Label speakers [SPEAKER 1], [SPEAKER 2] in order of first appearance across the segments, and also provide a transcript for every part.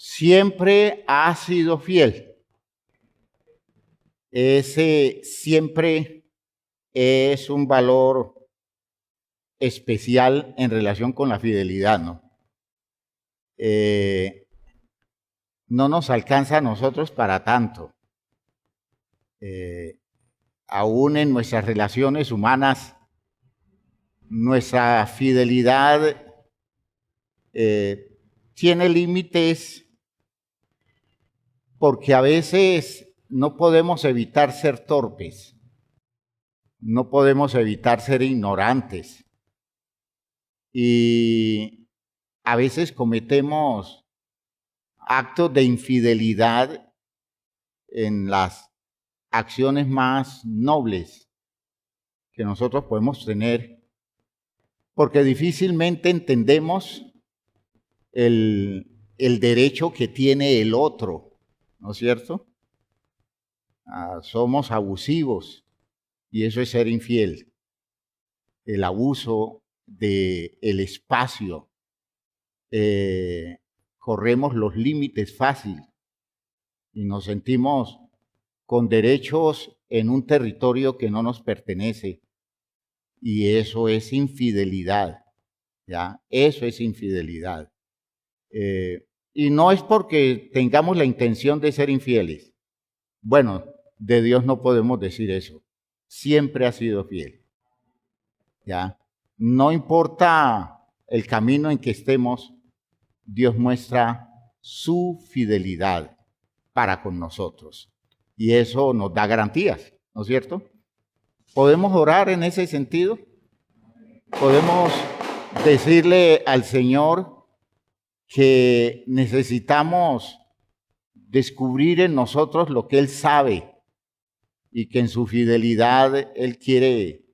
[SPEAKER 1] siempre ha sido fiel. Ese siempre es un valor especial en relación con la fidelidad, ¿no? No nos alcanza a nosotros para tanto. Aún en nuestras relaciones humanas, nuestra fidelidad tiene límites porque a veces no podemos evitar ser torpes, no podemos evitar ser ignorantes y a veces cometemos actos de infidelidad en las acciones más nobles que nosotros podemos tener, porque difícilmente entendemos el derecho que tiene el otro, ¿no es cierto? Somos abusivos y eso es ser infiel. El abuso del espacio, corremos los límites fácil y nos sentimos con derechos en un territorio que no nos pertenece. Y eso es infidelidad, ¿ya? Eso es infidelidad. Y no es porque tengamos la intención de ser infieles. Bueno, de Dios no podemos decir eso. Siempre ha sido fiel, ¿ya? No importa el camino en que estemos, Dios muestra su fidelidad para con nosotros. Y eso nos da garantías, ¿no es cierto? ¿Podemos orar en ese sentido? ¿Podemos decirle al Señor que necesitamos descubrir en nosotros lo que Él sabe y que en su fidelidad Él quiere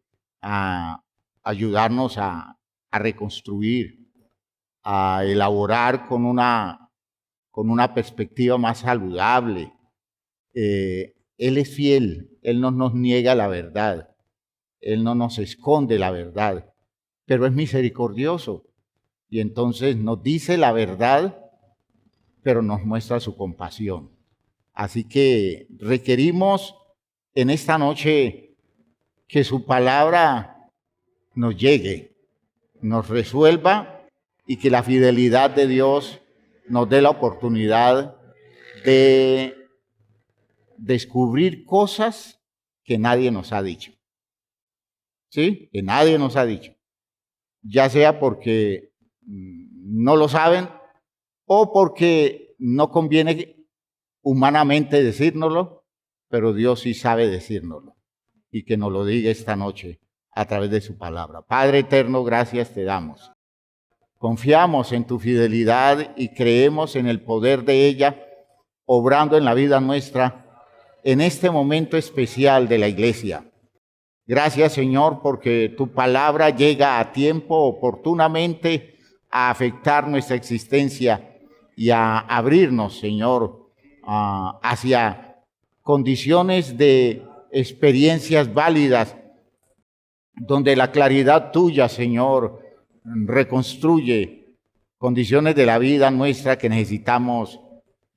[SPEAKER 1] ayudarnos a reconstruir, a elaborar con una perspectiva más saludable? Él es fiel, Él no nos niega la verdad, Él no nos esconde la verdad, pero es misericordioso y entonces nos dice la verdad, pero nos muestra su compasión. Así que requerimos en esta noche que su palabra nos llegue, nos resuelva y que la fidelidad de Dios nos dé la oportunidad de descubrir cosas que nadie nos ha dicho. ¿Sí? Que nadie nos ha dicho. Ya sea porque no lo saben o porque no conviene humanamente decírnoslo, pero Dios sí sabe decírnoslo y que nos lo diga esta noche a través de su palabra. Padre eterno, gracias te damos. Confiamos en tu fidelidad y creemos en el poder de ella obrando en la vida nuestra en este momento especial de la iglesia. Gracias, Señor, porque tu palabra llega a tiempo, oportunamente, a afectar nuestra existencia y a abrirnos, Señor, hacia condiciones de experiencias válidas, donde la claridad tuya, Señor, reconstruye condiciones de la vida nuestra que necesitamos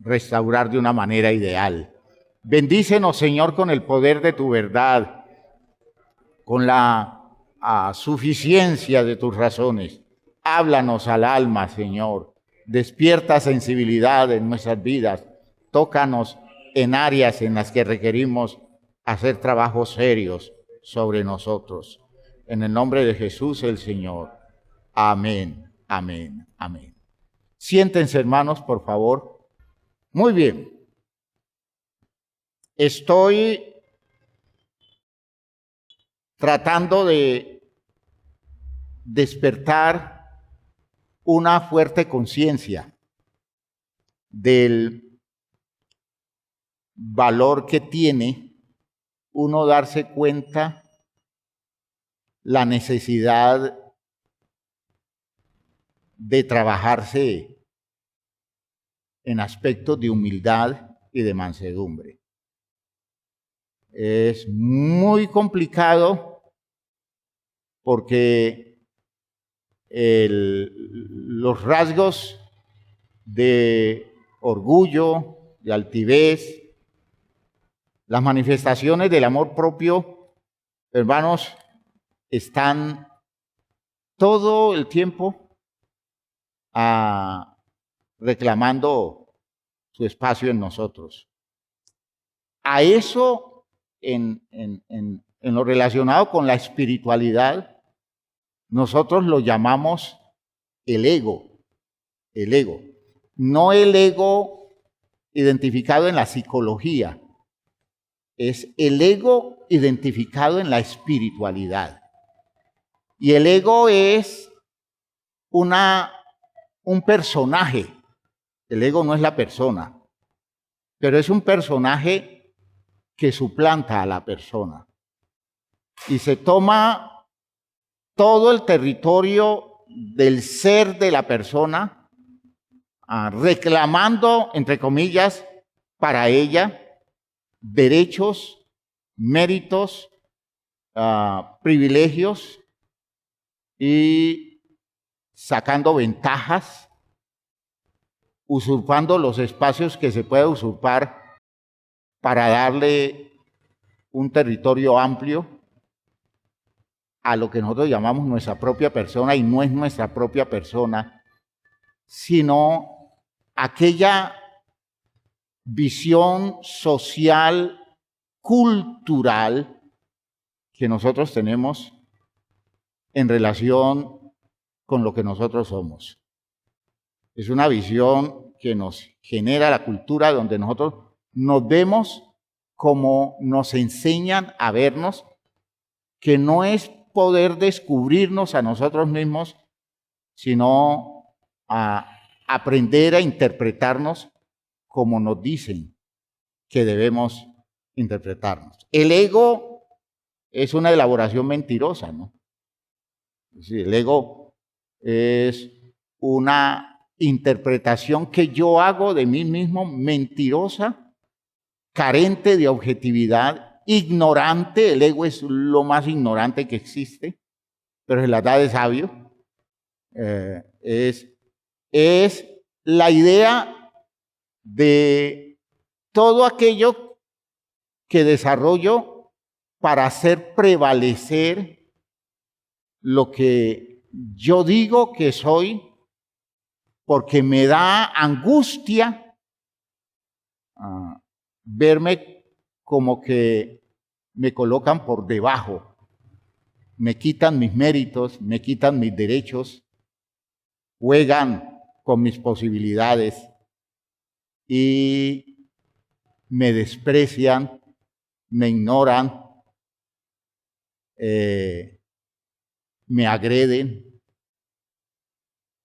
[SPEAKER 1] restaurar de una manera ideal. Bendícenos, Señor, con el poder de tu verdad, con la suficiencia de tus razones. Háblanos al alma, Señor. Despierta sensibilidad en nuestras vidas. Tócanos en áreas en las que requerimos hacer trabajos serios sobre nosotros. En el nombre de Jesús el Señor. Amén, amén, amén. Siéntense, hermanos, por favor. Muy bien. Estoy tratando de despertar una fuerte conciencia del valor que tiene uno darse cuenta la necesidad de trabajarse en aspectos de humildad y de mansedumbre. Es muy complicado porque los rasgos de orgullo, de altivez. Las manifestaciones del amor propio, hermanos, están todo el tiempo reclamando su espacio en nosotros. A eso, en lo relacionado con la espiritualidad, nosotros lo llamamos el ego. El ego. No el ego identificado en la psicología, es el ego identificado en la espiritualidad. Y el ego es un personaje. El ego no es la persona, pero es un personaje que suplanta a la persona. Y se toma todo el territorio del ser de la persona, reclamando, entre comillas, para ella derechos, méritos, privilegios y sacando ventajas, usurpando los espacios que se puede usurpar para darle un territorio amplio a lo que nosotros llamamos nuestra propia persona, y no es nuestra propia persona, sino aquella visión social, cultural que nosotros tenemos en relación con lo que nosotros somos. Es una visión que nos genera la cultura donde nosotros nos vemos como nos enseñan a vernos, que no es poder descubrirnos a nosotros mismos, sino a aprender a interpretarnos como nos dicen que debemos interpretarnos. El ego es una elaboración mentirosa, ¿no? Es decir, el ego es una interpretación que yo hago de mí mismo mentirosa, carente de objetividad, ignorante. El ego es lo más ignorante que existe, pero se la da de sabio. Es la idea de todo aquello que desarrollo para hacer prevalecer lo que yo digo que soy, porque me da angustia verme como que me colocan por debajo, me quitan mis méritos, me quitan mis derechos, juegan con mis posibilidades y me desprecian, me ignoran, me agreden.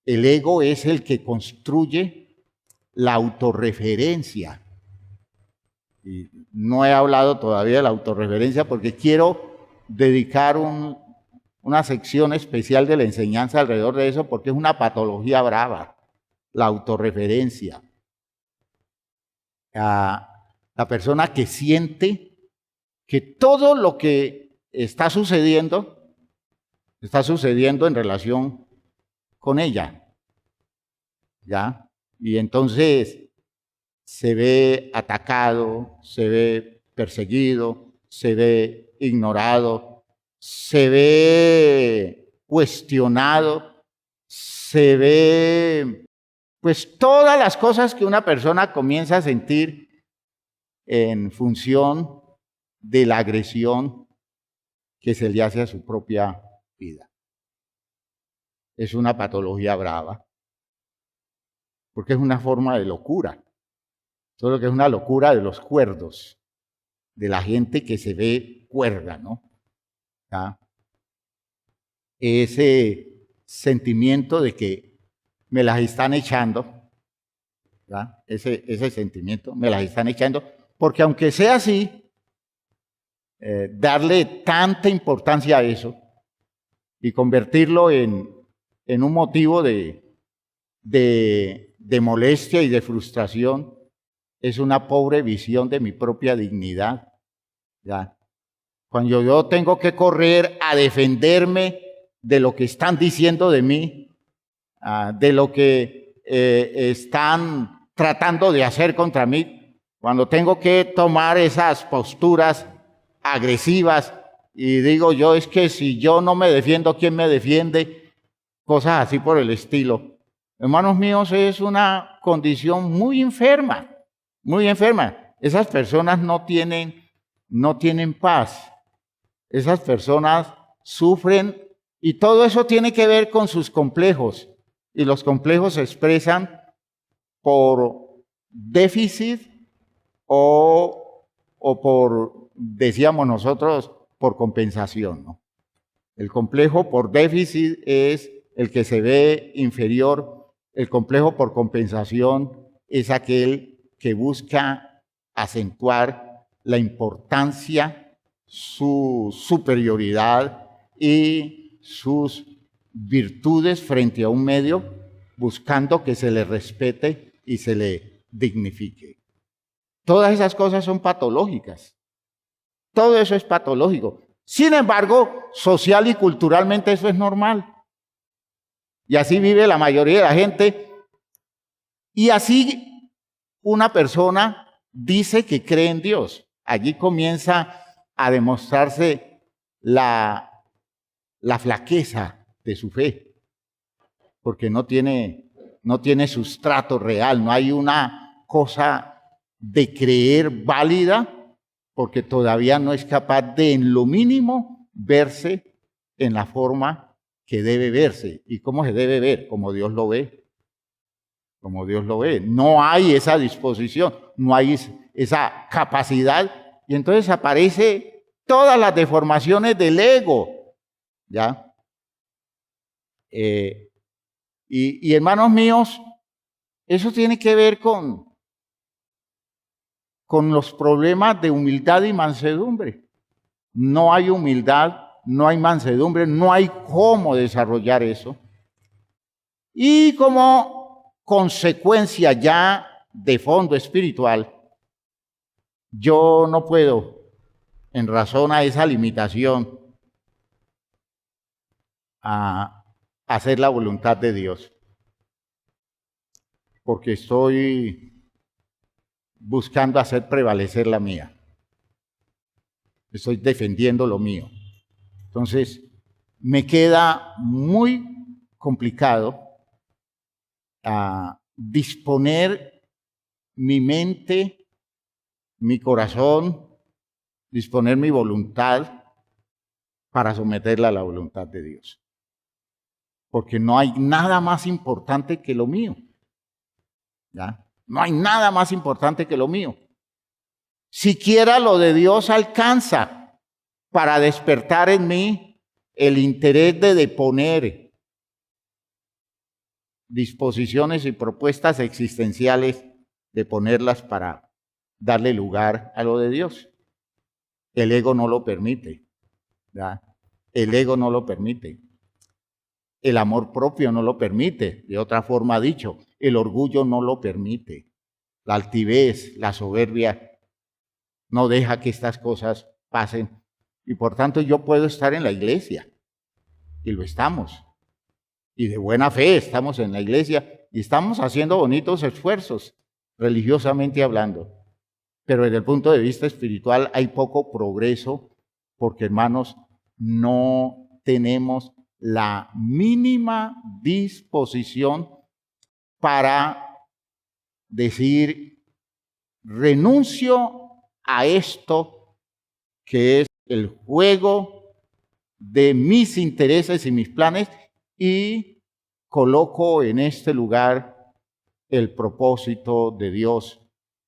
[SPEAKER 1] El ego es el que construye la autorreferencia. Y no he hablado todavía de la autorreferencia porque quiero dedicar una sección especial de la enseñanza alrededor de eso, porque es una patología brava, la autorreferencia. La persona que siente que todo lo que está sucediendo en relación con ella, ¿ya? Y entonces se ve atacado, se ve perseguido, se ve ignorado, se ve cuestionado, se ve, pues, todas las cosas que una persona comienza a sentir en función de la agresión que se le hace a su propia vida. Es una patología brava, porque es una forma de locura, solo que es una locura de los cuerdos, de la gente que se ve cuerda, ¿no? ¿Ya? Ese sentimiento de que me las están echando, ¿ya? Ese sentimiento, me las están echando, porque aunque sea así, darle tanta importancia a eso y convertirlo en un motivo de molestia y de frustración es una pobre visión de mi propia dignidad. ¿Ya? Cuando yo tengo que correr a defenderme de lo que están diciendo de mí, de lo que están tratando de hacer contra mí, cuando tengo que tomar esas posturas agresivas y digo yo, es que si yo no me defiendo, ¿quién me defiende? Cosas así por el estilo. Hermanos míos, es una condición muy enferma, muy enferma. Esas personas no tienen paz. Esas personas sufren y todo eso tiene que ver con sus complejos. Y los complejos se expresan por déficit o por, decíamos nosotros, por compensación, ¿no? El complejo por déficit es el que se ve inferior. El complejo por compensación es aquel que busca acentuar la importancia, su superioridad y sus virtudes frente a un medio, buscando que se le respete y se le dignifique. Todas esas cosas son patológicas. Todo eso es patológico. Sin embargo, social y culturalmente eso es normal. Y así vive la mayoría de la gente. Y así una persona dice que cree en Dios. Allí comienza a demostrarse la flaqueza de su fe. Porque no tiene sustrato real, no hay una cosa de creer válida, porque todavía no es capaz de, en lo mínimo, verse en la forma que debe verse. ¿Y cómo se debe ver? Como Dios lo ve. Como Dios lo ve. No hay esa disposición, no hay esa capacidad. Y entonces aparecen todas las deformaciones del ego. ¿Ya? Y hermanos míos, eso tiene que ver con los problemas de humildad y mansedumbre. No hay humildad, no hay mansedumbre, no hay cómo desarrollar eso. Y como consecuencia ya de fondo espiritual, yo no puedo, en razón a esa limitación, a hacer la voluntad de Dios, porque estoy buscando hacer prevalecer la mía. Estoy defendiendo lo mío. Entonces, me queda muy complicado disponer mi mente, mi corazón, disponer mi voluntad para someterla a la voluntad de Dios. Porque no hay nada más importante que lo mío. ¿Ya? No hay nada más importante que lo mío. Siquiera lo de Dios alcanza para despertar en mí el interés de deponer disposiciones y propuestas existenciales, de ponerlas para darle lugar a lo de Dios. El ego no lo permite. ¿Ya? El ego no lo permite. El amor propio no lo permite. De otra forma dicho, el orgullo no lo permite. La altivez, la soberbia no deja que estas cosas pasen. Y por tanto yo puedo estar en la iglesia. Y lo estamos. Y de buena fe estamos en la iglesia. Y estamos haciendo bonitos esfuerzos, religiosamente hablando. Pero desde el punto de vista espiritual hay poco progreso. Porque, hermanos, no tenemos la mínima disposición para decir, renuncio a esto que es el juego de mis intereses y mis planes y coloco en este lugar el propósito de Dios,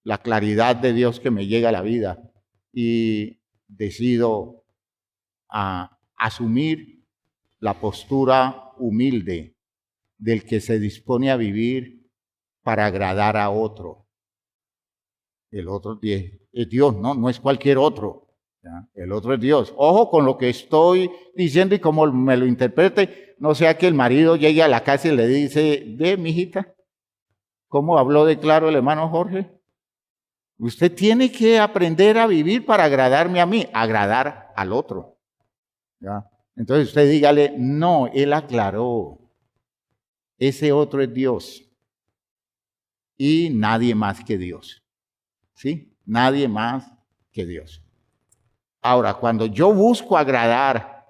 [SPEAKER 1] la claridad de Dios que me llega a la vida y decido asumir la postura humilde del que se dispone a vivir para agradar a otro. El otro es Dios, no es cualquier otro. ¿Ya? El otro es Dios. Ojo con lo que estoy diciendo y cómo me lo interprete. No sea que el marido llegue a la casa y le dice, ve, mijita, ¿cómo habló de claro el hermano Jorge? Usted tiene que aprender a vivir para agradarme a mí, agradar al otro. ¿Ya? Entonces usted dígale, no, él aclaró, ese otro es Dios. y nadie más que Dios. ¿Sí? Nadie más que Dios. Ahora, cuando yo busco agradar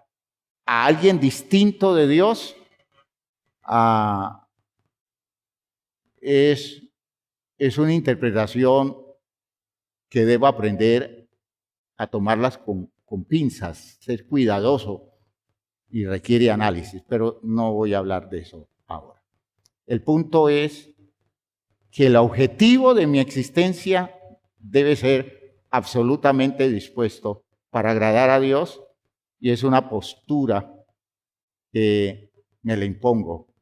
[SPEAKER 1] a alguien distinto de Dios, es una interpretación que debo aprender a tomarlas con pinzas, ser cuidadoso y requiere análisis, pero no voy a hablar de eso ahora. El punto es que el objetivo de mi existencia debe ser absolutamente dispuesto para agradar a Dios, y es una postura que me la impongo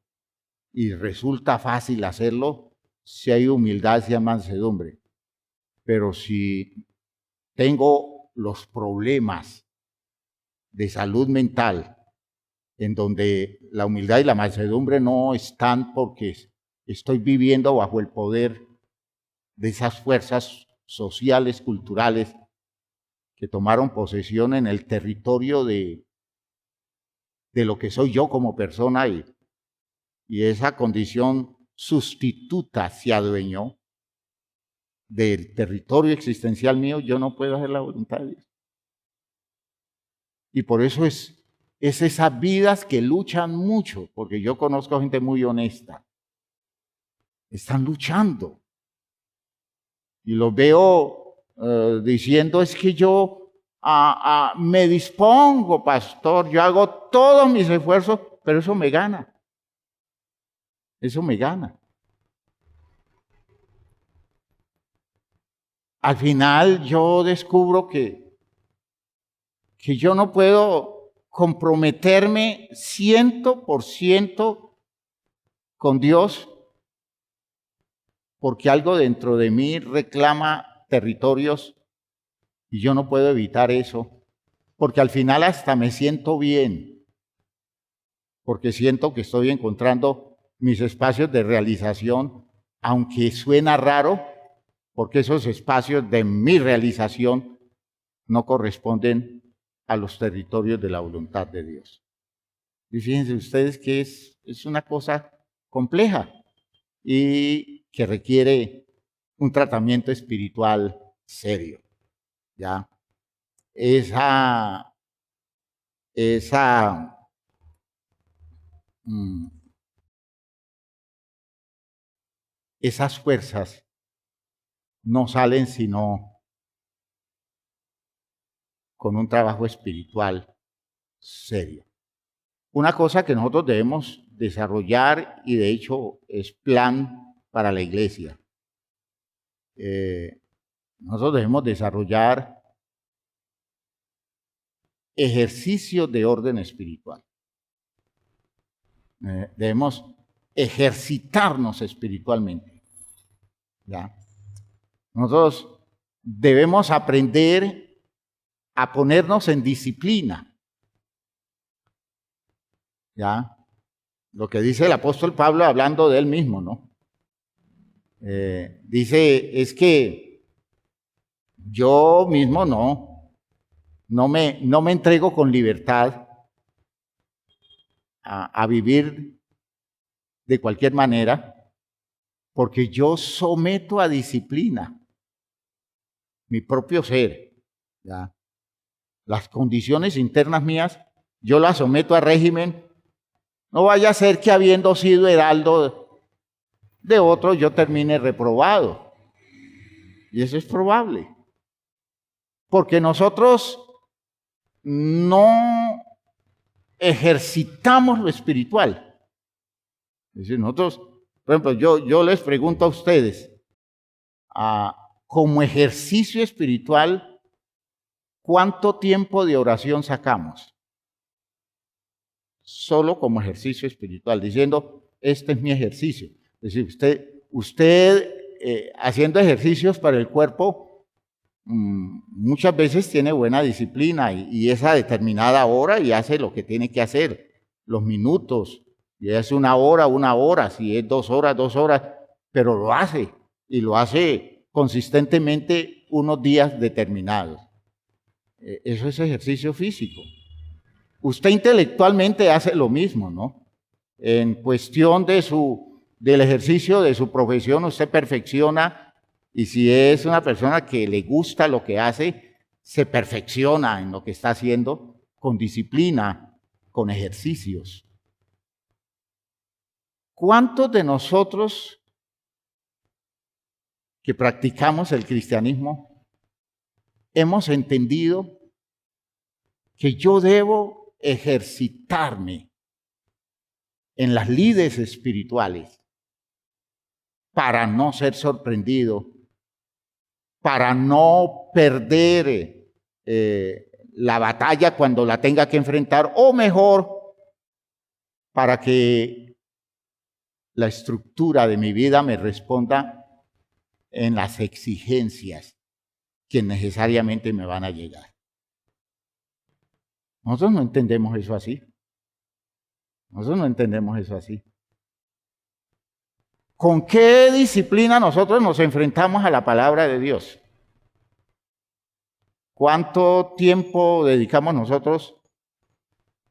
[SPEAKER 1] y resulta fácil hacerlo si hay humildad, si hay mansedumbre. Pero si tengo los problemas de salud mental en donde la humildad y la mansedumbre no están porque estoy viviendo bajo el poder de esas fuerzas sociales, culturales, que tomaron posesión en el territorio de lo que soy yo como persona, y esa condición sustituta se adueñó del territorio existencial mío, yo no puedo hacer la voluntad de Dios. Y por eso es esas vidas que luchan mucho, porque yo conozco gente muy honesta, están luchando. Y los veo diciendo, es que yo me dispongo, pastor, yo hago todos mis esfuerzos, pero eso me gana. Eso me gana. Al final yo descubro que yo no puedo comprometerme 100% con Dios, porque algo dentro de mí reclama territorios y yo no puedo evitar eso, porque al final hasta me siento bien, porque siento que estoy encontrando mis espacios de realización, aunque suena raro, porque esos espacios de mi realización no corresponden a los territorios de la voluntad de Dios. Y fíjense ustedes que es una cosa compleja y que requiere un tratamiento espiritual serio, ¿ya? Esas fuerzas no salen sino con un trabajo espiritual serio. Una cosa que nosotros debemos desarrollar, y de hecho es plan para la iglesia, nosotros debemos desarrollar ejercicios de orden espiritual. Debemos ejercitarnos espiritualmente, ¿ya? Nosotros debemos aprender a ponernos en disciplina, ¿ya? Lo que dice el apóstol Pablo hablando de él mismo, ¿no? Dice, es que yo mismo no me entrego con libertad a vivir de cualquier manera, porque yo someto a disciplina mi propio ser, ¿ya? Las condiciones internas mías, yo las someto a régimen. No vaya a ser que habiendo sido heraldo de otro, yo termine reprobado. Y eso es probable. Porque nosotros no ejercitamos lo espiritual. Es decir, nosotros, por ejemplo, yo les pregunto a ustedes, como ejercicio espiritual, ¿cuánto tiempo de oración sacamos? Solo como ejercicio espiritual, diciendo, este es mi ejercicio. Es decir, usted haciendo ejercicios para el cuerpo, muchas veces tiene buena disciplina y esa determinada hora y hace lo que tiene que hacer, los minutos, y es una hora, si es 2 horas, 2 horas, pero lo hace, y lo hace consistentemente unos días determinados. Eso es ejercicio físico. Usted intelectualmente hace lo mismo, ¿no? En cuestión de del ejercicio de su profesión usted perfecciona, y si es una persona que le gusta lo que hace, se perfecciona en lo que está haciendo con disciplina, con ejercicios. ¿Cuántos de nosotros que practicamos el cristianismo hemos entendido que yo debo ejercitarme en las lides espirituales para no ser sorprendido, para no perder la batalla cuando la tenga que enfrentar, o mejor, para que la estructura de mi vida me responda en las exigencias que necesariamente me van a llegar? Nosotros no entendemos eso así. Nosotros no entendemos eso así. ¿Con qué disciplina nosotros nos enfrentamos a la palabra de Dios? ¿Cuánto tiempo dedicamos nosotros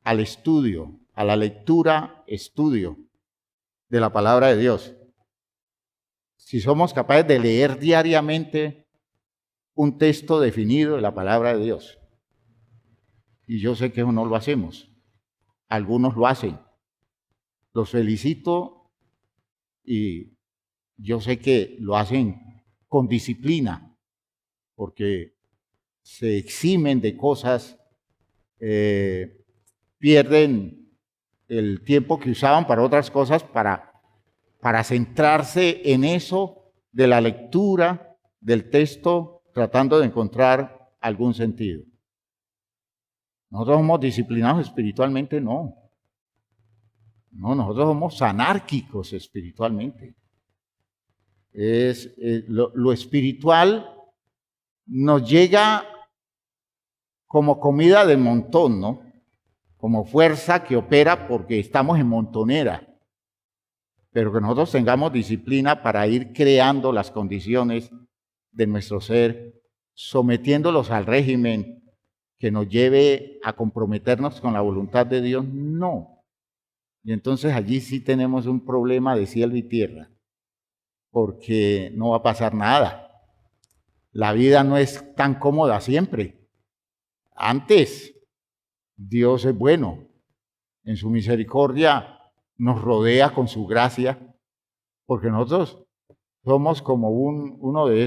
[SPEAKER 1] al estudio, a la lectura, estudio de la palabra de Dios? Si somos capaces de leer diariamente un texto definido de la palabra de Dios. Y yo sé que eso no lo hacemos. Algunos lo hacen. Los felicito y yo sé que lo hacen con disciplina, porque se eximen de cosas, pierden el tiempo que usaban para otras cosas para centrarse en eso de la lectura del texto, tratando de encontrar algún sentido. ¿Nosotros somos disciplinados espiritualmente? No. No, nosotros somos anárquicos espiritualmente. Lo espiritual nos llega como comida del montón, ¿no? Como fuerza que opera porque estamos en montonera. Pero que nosotros tengamos disciplina para ir creando las condiciones de nuestro ser, sometiéndolos al régimen que nos lleve a comprometernos con la voluntad de Dios, no. Y entonces allí sí tenemos un problema de cielo y tierra, porque no va a pasar nada. La vida no es tan cómoda siempre. Antes, Dios es bueno. En su misericordia nos rodea con su gracia, porque nosotros somos como uno de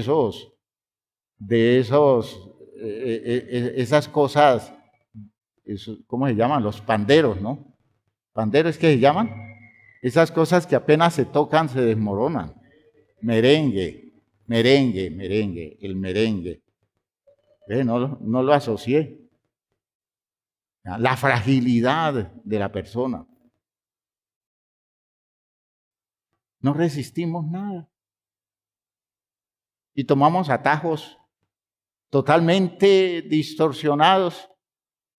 [SPEAKER 1] esas cosas, ¿cómo se llaman? Los panderos, ¿no? ¿Panderos qué se llaman? Esas cosas que apenas se tocan se desmoronan. Merengue, el merengue. No lo asocié. La fragilidad de la persona. No resistimos nada. Y tomamos atajos totalmente distorsionados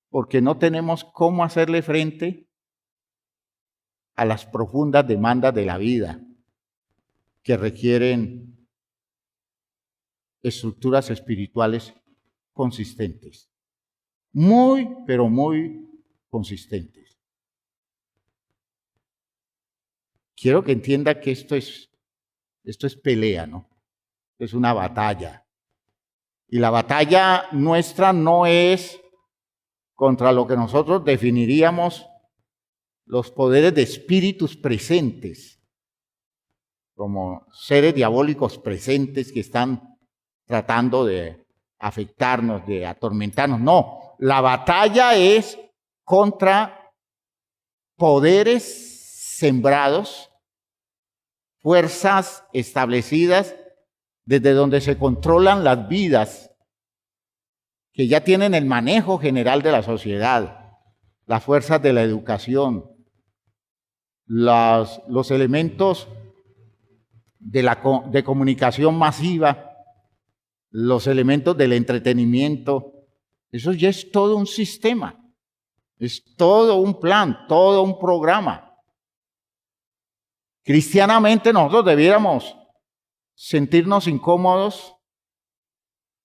[SPEAKER 1] porque no tenemos cómo hacerle frente a las profundas demandas de la vida que requieren estructuras espirituales consistentes. Muy, pero muy consistentes. Quiero que entienda que esto es pelea, ¿no? Es una batalla. Y la batalla nuestra no es contra lo que nosotros definiríamos los poderes de espíritus presentes, como seres diabólicos presentes que están tratando de afectarnos, de atormentarnos. No, la batalla es contra poderes sembrados, fuerzas establecidas desde donde se controlan las vidas, que ya tienen el manejo general de la sociedad, las fuerzas de la educación, los elementos de comunicación masiva, los elementos del entretenimiento. Eso ya es todo un sistema, es todo un plan, todo un programa. Cristianamente nosotros debiéramos sentirnos incómodos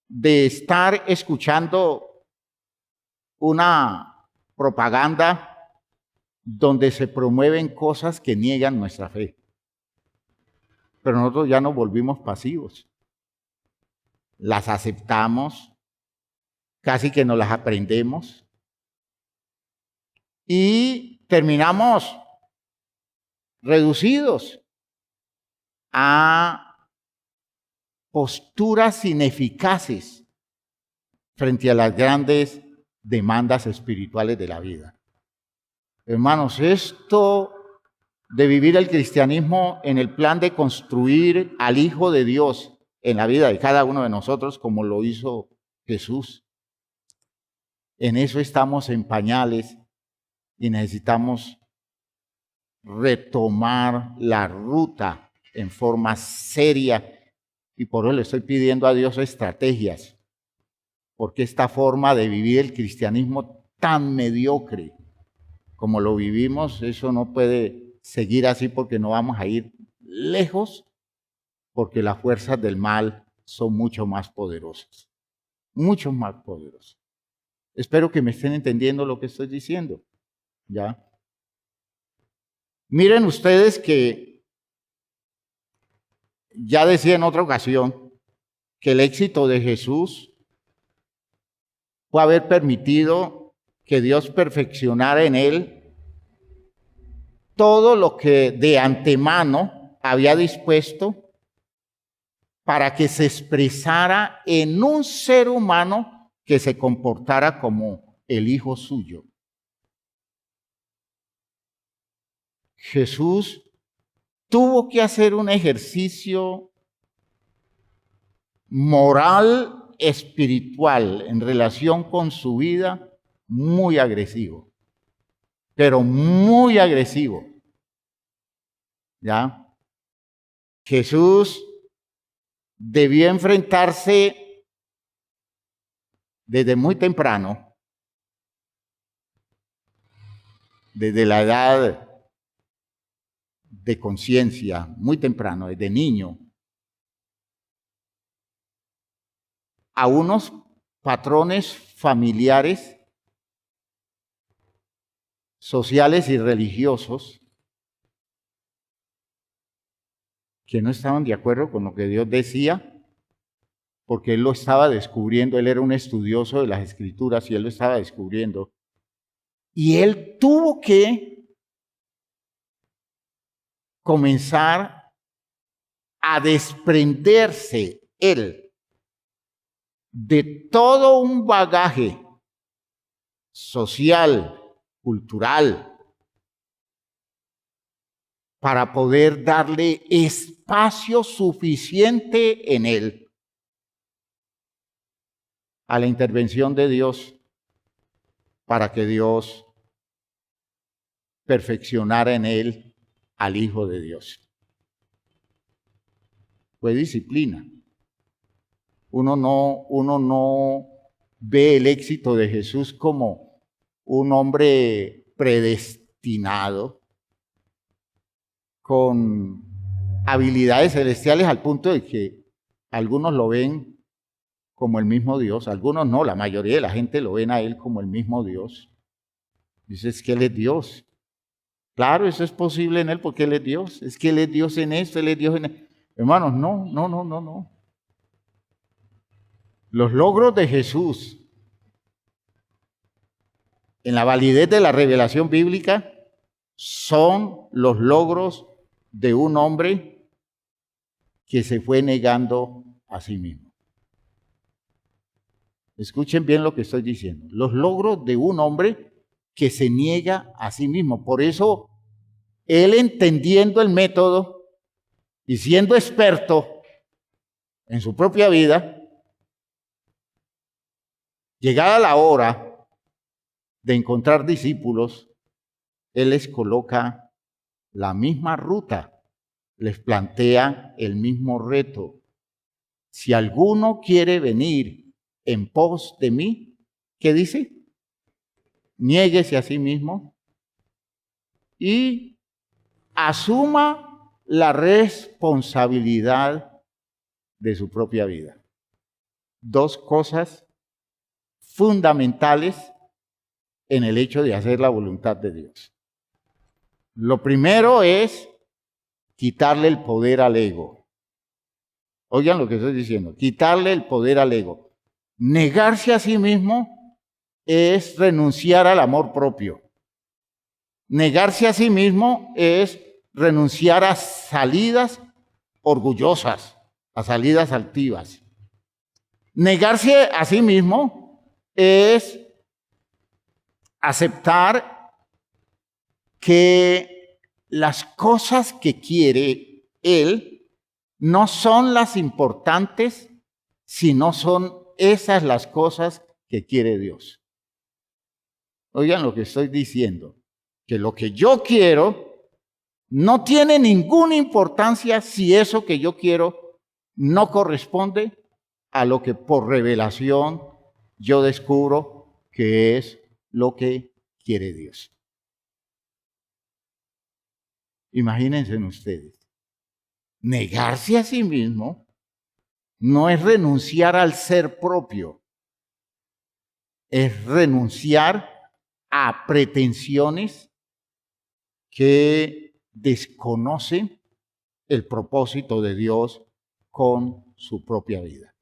[SPEAKER 1] de estar escuchando una propaganda donde se promueven cosas que niegan nuestra fe. pero nosotros ya nos volvimos pasivos. Las aceptamos, casi que nos las aprendemos y terminamos reducidos a posturas ineficaces frente a las grandes demandas espirituales de la vida. Hermanos, esto de vivir el cristianismo en el plan de construir al Hijo de Dios en la vida de cada uno de nosotros, como lo hizo Jesús, en eso estamos en pañales y necesitamos retomar la ruta en forma seria, y por eso le estoy pidiendo a Dios estrategias, porque esta forma de vivir el cristianismo tan mediocre como lo vivimos, eso no puede seguir así, porque no vamos a ir lejos, porque las fuerzas del mal son mucho más poderosas, mucho más poderosas. Espero que me estén entendiendo lo que estoy diciendo, ¿ya? Miren ustedes que ya decía en otra ocasión que el éxito de Jesús fue haber permitido que Dios perfeccionara en él todo lo que de antemano había dispuesto para que se expresara en un ser humano que se comportara como el Hijo suyo. Jesús tuvo que hacer un ejercicio moral, espiritual, en relación con su vida, muy agresivo, pero muy agresivo. ¿Ya? Jesús debió enfrentarse desde muy temprano, desde la edad de conciencia, muy temprano, desde niño, a unos patrones familiares, sociales y religiosos que no estaban de acuerdo con lo que Dios decía, porque Él lo estaba descubriendo. Él era un estudioso de las Escrituras y Él lo estaba descubriendo. Y Él tuvo que comenzar a desprenderse, Él, de todo un bagaje social, cultural, para poder darle espacio suficiente en él a la intervención de Dios, para que Dios perfeccionara en él al Hijo de Dios. Fue disciplina. Uno no ve el éxito de Jesús como un hombre predestinado, con habilidades celestiales, al punto de que algunos lo ven como el mismo Dios, algunos no, la mayoría de la gente lo ven a Él como el mismo Dios. Dice, es que Él es Dios. Claro, eso es posible en Él porque Él es Dios. Es que Él es Dios en esto, Él es Dios en esto. Hermanos, no. Los logros de Jesús en la validez de la revelación bíblica son los logros de un hombre que se fue negando a sí mismo. Escuchen bien lo que estoy diciendo. Los logros de un hombre que se niega a sí mismo. Por eso, él, entendiendo el método y siendo experto en su propia vida, llegada la hora de encontrar discípulos, él les coloca la misma ruta, les plantea el mismo reto. Si alguno quiere venir en pos de mí, ¿qué dice? Niéguese a sí mismo y asuma la responsabilidad de su propia vida. Dos cosas fundamentales en el hecho de hacer la voluntad de Dios. Lo primero es quitarle el poder al ego. Oigan lo que estoy diciendo, quitarle el poder al ego. Negarse a sí mismo es renunciar al amor propio. Negarse a sí mismo es renunciar a salidas orgullosas, a salidas altivas. Negarse a sí mismo es aceptar que las cosas que quiere él no son las importantes, sino son esas las cosas que quiere Dios. Oigan lo que estoy diciendo, que lo que yo quiero no tiene ninguna importancia si eso que yo quiero no corresponde a lo que por revelación yo descubro que es lo que quiere Dios. Imagínense ustedes, negarse a sí mismo no es renunciar al ser propio, es renunciar a pretensiones que desconocen el propósito de Dios con su propia vida.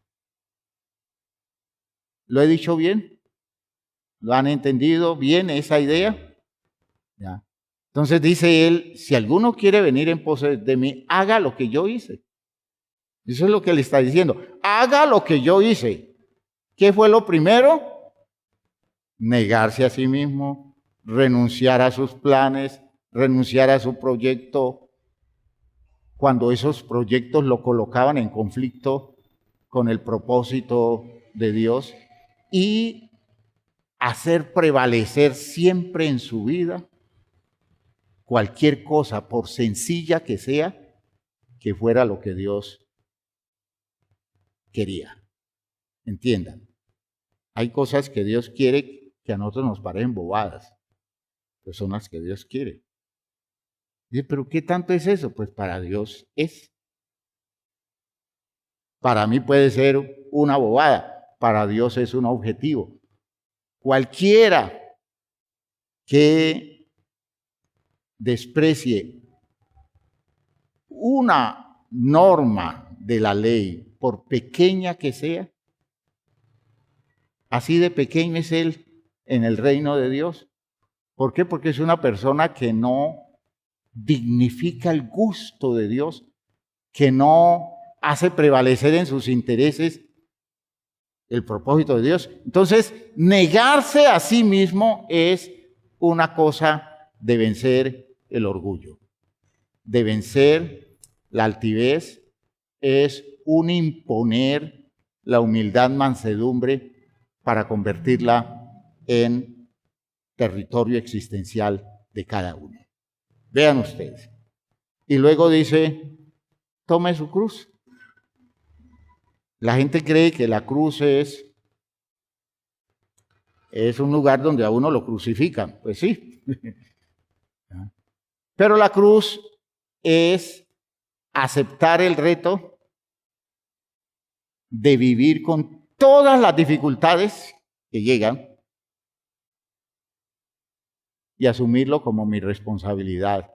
[SPEAKER 1] ¿Lo he dicho bien? ¿Lo han entendido bien esa idea? ¿Ya? Entonces dice él, si alguno quiere venir en pos de mí, haga lo que yo hice. Eso es lo que él está diciendo. Haga lo que yo hice. ¿Qué fue lo primero? Negarse a sí mismo, renunciar a sus planes, renunciar a su proyecto, cuando esos proyectos lo colocaban en conflicto con el propósito de Dios, y hacer prevalecer siempre en su vida cualquier cosa, por sencilla que sea, que fuera lo que Dios quería. Entiendan, hay cosas que Dios quiere que a nosotros nos parecen bobadas, pero son las que Dios quiere. Dice, ¿pero qué tanto es eso? Pues para Dios es. Para mí puede ser una bobada, para Dios es un objetivo. Cualquiera que desprecie una norma de la ley, por pequeña que sea, así de pequeño es él en el reino de Dios. ¿Por qué? Porque es una persona que no dignifica el gusto de Dios, que no hace prevalecer en sus intereses el propósito de Dios. Entonces, negarse a sí mismo es una cosa de vencer el orgullo, de vencer la altivez, es un imponer la humildad, mansedumbre, para convertirla en territorio existencial de cada uno. Vean ustedes. Y luego dice, tome su cruz. La gente cree que la cruz es un lugar donde a uno lo crucifican. Pues sí. Pero la cruz es aceptar el reto de vivir con todas las dificultades que llegan y asumirlo como mi responsabilidad,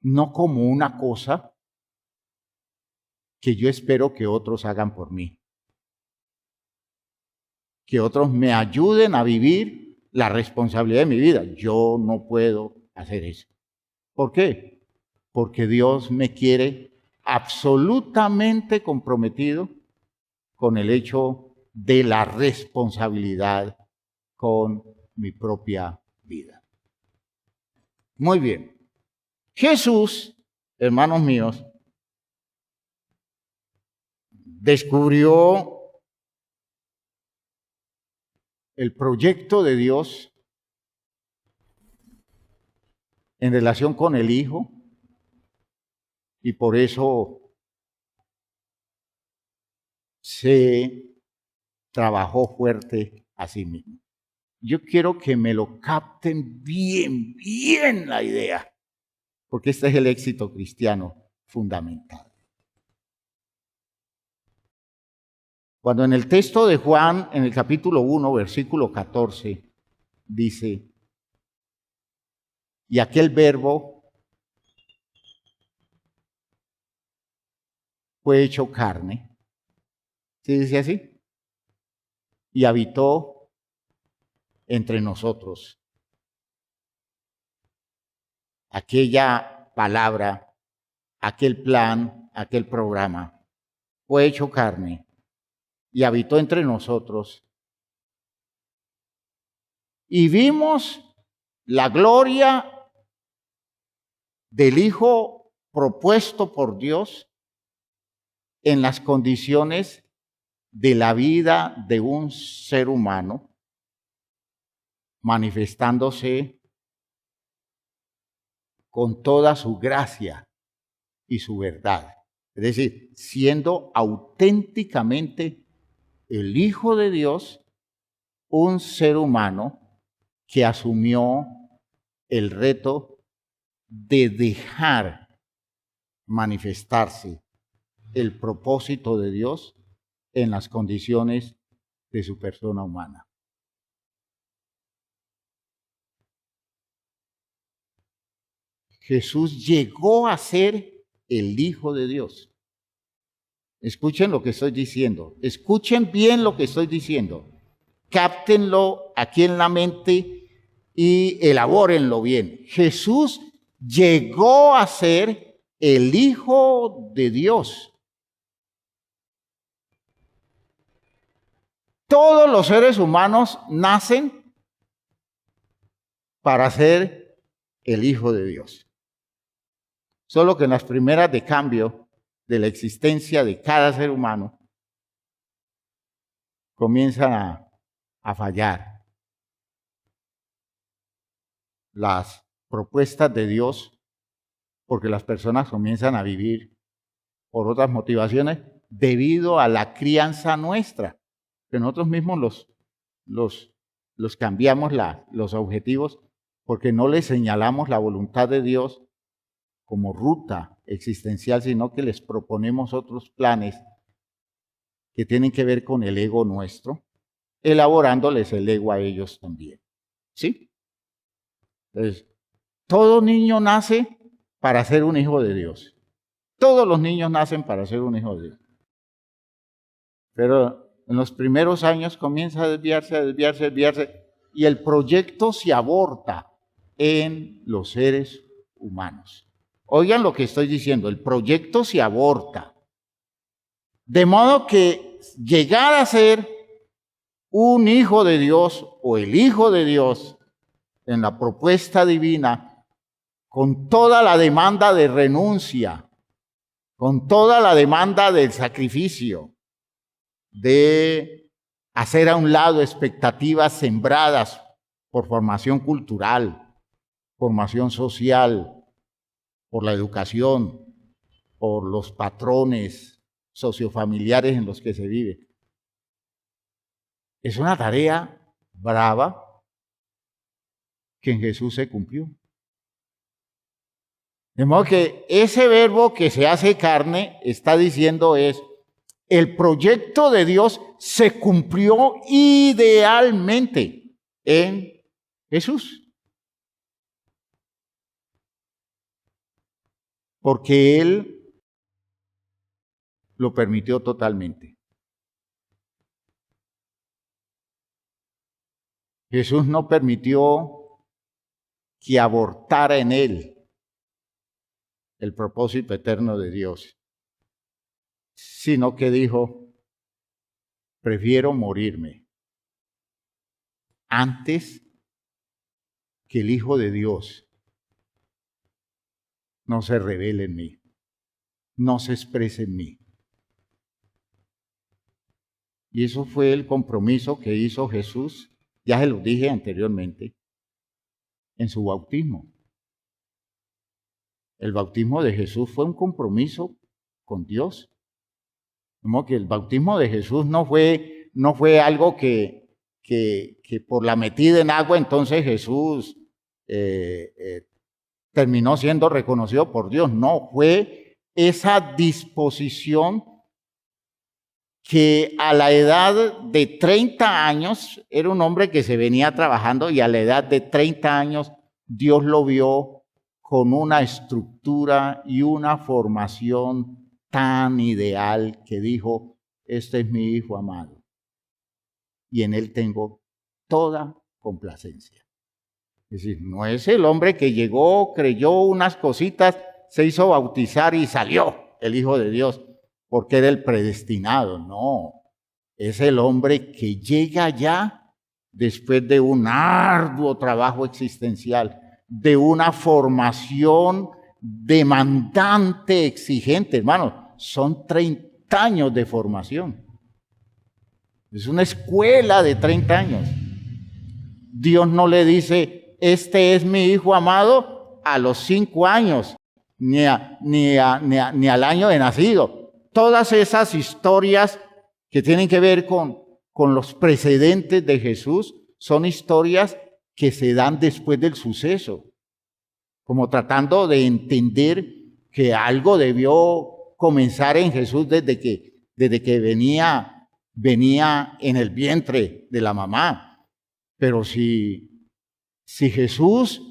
[SPEAKER 1] no como una cosa que yo espero que otros hagan por mí, que otros me ayuden a vivir la responsabilidad de mi vida. Yo no puedo hacer eso. ¿Por qué? Porque Dios me quiere absolutamente comprometido con el hecho de la responsabilidad con mi propia vida. Muy bien. Jesús, hermanos míos, descubrió el proyecto de Dios en relación con el Hijo, y por eso se trabajó fuerte a sí mismo. Yo quiero que me lo capten bien, bien la idea, porque este es el éxito cristiano fundamental. Cuando en el texto de Juan, en el capítulo 1, versículo 14, dice, y aquel verbo fue hecho carne. ¿Sí dice así? Y habitó entre nosotros. Aquella palabra, aquel plan, aquel programa, fue hecho carne y habitó entre nosotros. Y vimos la gloria del Hijo propuesto por Dios en las condiciones de la vida de un ser humano, manifestándose con toda su gracia y su verdad. Es decir, siendo auténticamente el Hijo de Dios, un ser humano que asumió el reto de dejar manifestarse el propósito de Dios en las condiciones de su persona humana. Jesús llegó a ser el Hijo de Dios. Escuchen lo que estoy diciendo. Escuchen bien lo que estoy diciendo. Cáptenlo aquí en la mente y elabórenlo bien. Jesús llegó a ser el Hijo de Dios. Todos los seres humanos nacen para ser el Hijo de Dios. Solo que en las primeras de cambio de la existencia de cada ser humano comienzan a fallar las propuestas de Dios, porque las personas comienzan a vivir por otras motivaciones debido a la crianza nuestra, que nosotros mismos los cambiamos los objetivos porque no les señalamos la voluntad de Dios como ruta existencial, sino que les proponemos otros planes que tienen que ver con el ego nuestro, elaborándoles el ego a ellos también. ¿Sí? Entonces, todo niño nace para ser un hijo de Dios. Todos los niños nacen para ser un hijo de Dios. Pero en los primeros años comienza a desviarse, y el proyecto se aborta en los seres humanos. Oigan lo que estoy diciendo, el proyecto se aborta. De modo que llegar a ser un hijo de Dios o el Hijo de Dios en la propuesta divina, con toda la demanda de renuncia, con toda la demanda del sacrificio, de hacer a un lado expectativas sembradas por formación cultural, formación social, por la educación, por los patrones sociofamiliares en los que se vive. Es una tarea brava que en Jesús se cumplió. De modo que ese verbo que se hace carne está diciendo es, el proyecto de Dios se cumplió idealmente en Jesús. Porque Él lo permitió totalmente. Jesús no permitió que abortara en Él el propósito eterno de Dios, sino que dijo, prefiero morirme antes que el Hijo de Dios no se revele en mí, no se exprese en mí. Y eso fue el compromiso que hizo Jesús, ya se lo dije anteriormente, en su bautismo. El bautismo de Jesús fue un compromiso con Dios. Como que el bautismo de Jesús no fue algo que por la metida en agua entonces Jesús terminó siendo reconocido por Dios. No, fue esa disposición que a la edad de 30 años, era un hombre que se venía trabajando y a la edad de 30 años Dios lo vio con una estructura y una formación tan ideal que dijo, este es mi hijo amado y en él tengo toda complacencia. Es decir, no es el hombre que llegó, creyó unas cositas, se hizo bautizar y salió el Hijo de Dios porque era el predestinado. No, es el hombre que llega ya después de un arduo trabajo existencial, de una formación demandante, exigente. Hermano, son 30 años de formación. Es una escuela de 30 años. Dios no le dice, este es mi hijo amado a los 5 años, ni al año de nacido. Todas esas historias que tienen que ver con los precedentes de Jesús son historias que se dan después del suceso, como tratando de entender que algo debió comenzar en Jesús desde que venía en el vientre de la mamá. Pero si Jesús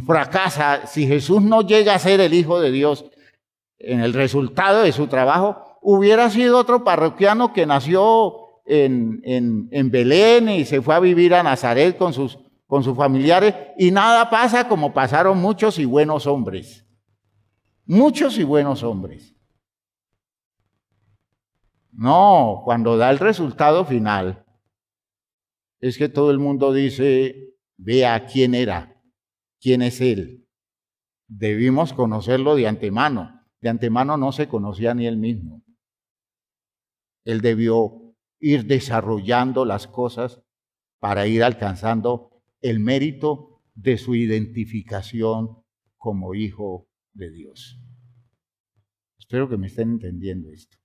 [SPEAKER 1] fracasa, si Jesús no llega a ser el Hijo de Dios en el resultado de su trabajo, hubiera sido otro parroquiano que nació en Belén y se fue a vivir a Nazaret con sus familiares, y nada pasa como pasaron muchos y buenos hombres. Muchos y buenos hombres. No, cuando da el resultado final, es que todo el mundo dice, vea quién era, quién es él. Debimos conocerlo de antemano. De antemano no se conocía ni él mismo. Él debió ir desarrollando las cosas para ir alcanzando el mérito de su identificación como hijo de Dios. Espero que me estén entendiendo esto.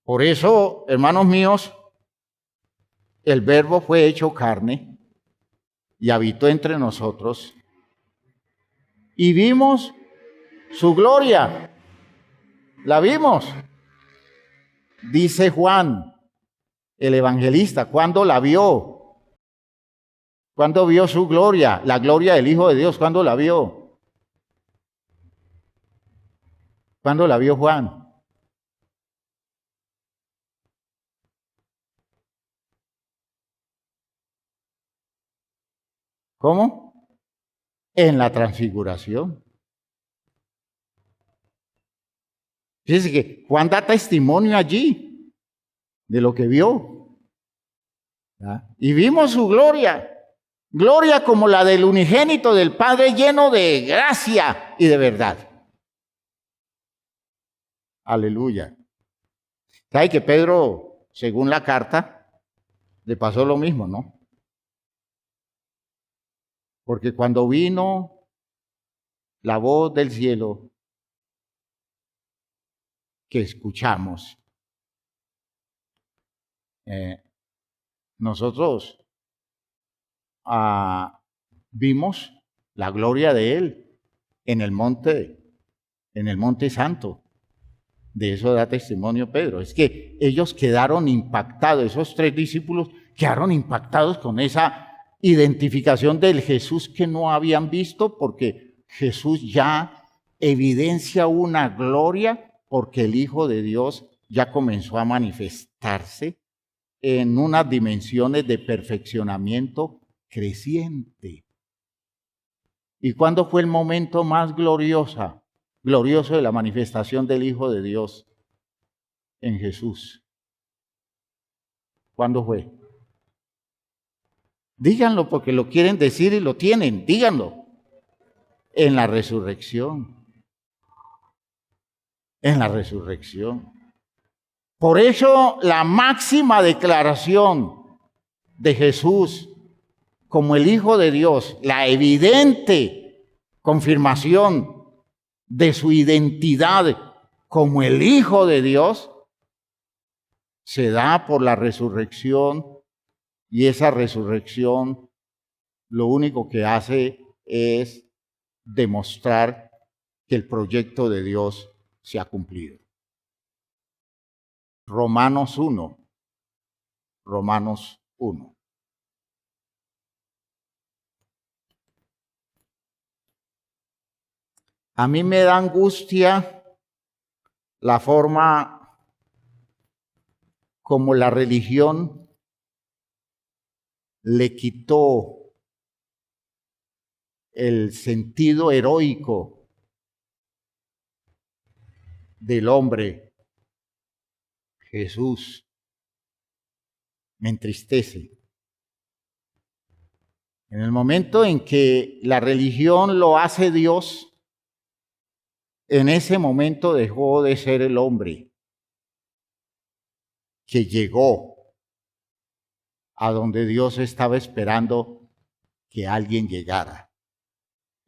[SPEAKER 1] Por eso, hermanos míos, el Verbo fue hecho carne y habitó entre nosotros y vimos su gloria. La vimos. Dice Juan, el evangelista, ¿cuándo la vio? ¿Cuándo vio su gloria? La gloria del Hijo de Dios, ¿cuándo la vio? ¿Cuándo la vio Juan? ¿Cómo? En la transfiguración. Fíjense que Juan da testimonio allí de lo que vio. ¿Ah? Y vimos su gloria. Gloria como la del unigénito del Padre, lleno de gracia y de verdad. Aleluya. ¿Sabe que Pedro, según la carta, le pasó lo mismo, no? Porque cuando vino la voz del cielo que escuchamos, nosotros vimos la gloria de él en el monte santo. De eso da testimonio Pedro. Es que ellos quedaron impactados, esos 3 discípulos quedaron impactados con esa identificación del Jesús que no habían visto, porque Jesús ya evidencia una gloria, porque el Hijo de Dios ya comenzó a manifestarse en unas dimensiones de perfeccionamiento creciente. ¿Y cuándo fue el momento más glorioso de la manifestación del Hijo de Dios? En Jesús. ¿Cuándo fue? Díganlo porque lo quieren decir y lo tienen, díganlo. En la resurrección. En la resurrección. Por eso la máxima declaración de Jesús como el Hijo de Dios, la evidente confirmación de su identidad como el Hijo de Dios, se da por la resurrección, y esa resurrección lo único que hace es demostrar que el proyecto de Dios se ha cumplido. Romanos 1. Romanos 1. A mí me da angustia la forma como la religión le quitó el sentido heroico del hombre. Jesús me entristece. En el momento en que la religión lo hace Dios, en ese momento dejó de ser el hombre que llegó a donde Dios estaba esperando que alguien llegara.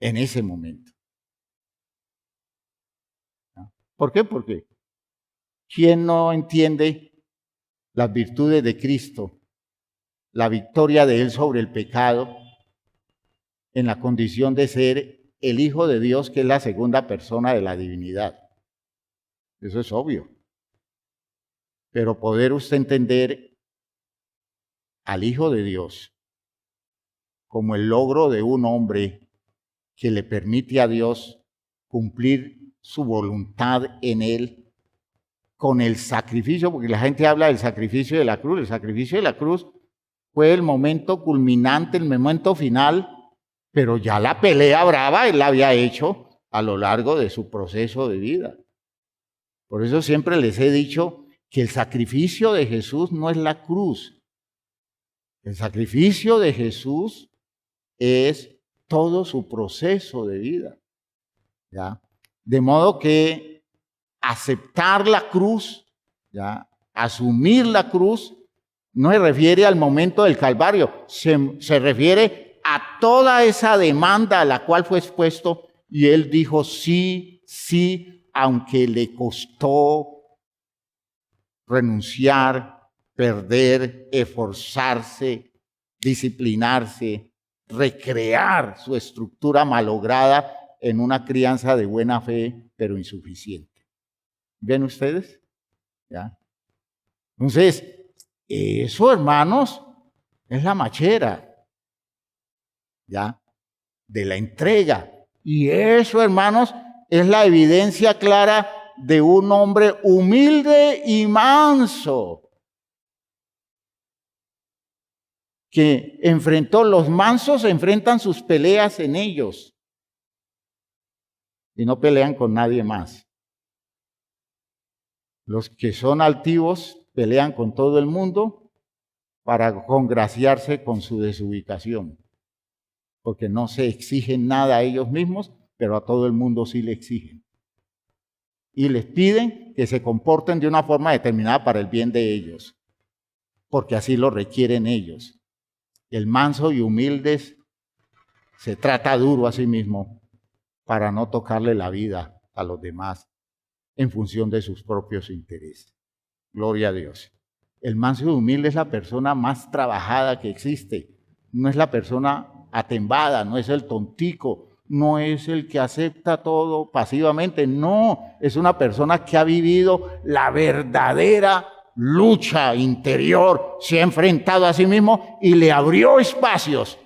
[SPEAKER 1] En ese momento. ¿Por qué? Porque ¿quién no entiende las virtudes de Cristo, la victoria de Él sobre el pecado, en la condición de ser el Hijo de Dios, que es la segunda persona de la divinidad? Eso es obvio. Pero poder usted entender al Hijo de Dios como el logro de un hombre que le permite a Dios cumplir su voluntad en Él con el sacrificio, porque la gente habla del sacrificio de la cruz. El sacrificio de la cruz fue el momento culminante, el momento final, pero ya la pelea brava Él la había hecho a lo largo de su proceso de vida. Por eso siempre les he dicho que el sacrificio de Jesús no es la cruz. El sacrificio de Jesús es todo su proceso de vida, ¿ya? De modo que aceptar la cruz, ¿ya? Asumir la cruz, no se refiere al momento del Calvario, se refiere a toda esa demanda a la cual fue expuesto, y Él dijo sí, sí, aunque le costó renunciar, perder, esforzarse, disciplinarse, recrear su estructura malograda en una crianza de buena fe, pero insuficiente. ¿Ven ustedes? ¿Ya? Entonces, eso, hermanos, es la machera, ¿ya? De la entrega. Y eso, hermanos, es la evidencia clara de un hombre humilde y manso, que enfrentó, los mansos enfrentan sus peleas en ellos y no pelean con nadie más. Los que son altivos pelean con todo el mundo para congraciarse con su desubicación, porque no se exigen nada a ellos mismos, pero a todo el mundo sí le exigen. Y les piden que se comporten de una forma determinada para el bien de ellos, porque así lo requieren ellos. El manso y humilde se trata duro a sí mismo para no tocarle la vida a los demás en función de sus propios intereses. Gloria a Dios. El manso y humilde es la persona más trabajada que existe. No es la persona atembada, no es el tontico, no es el que acepta todo pasivamente. No, es una persona que ha vivido la verdadera lucha interior, se ha enfrentado a sí mismo y le abrió espacios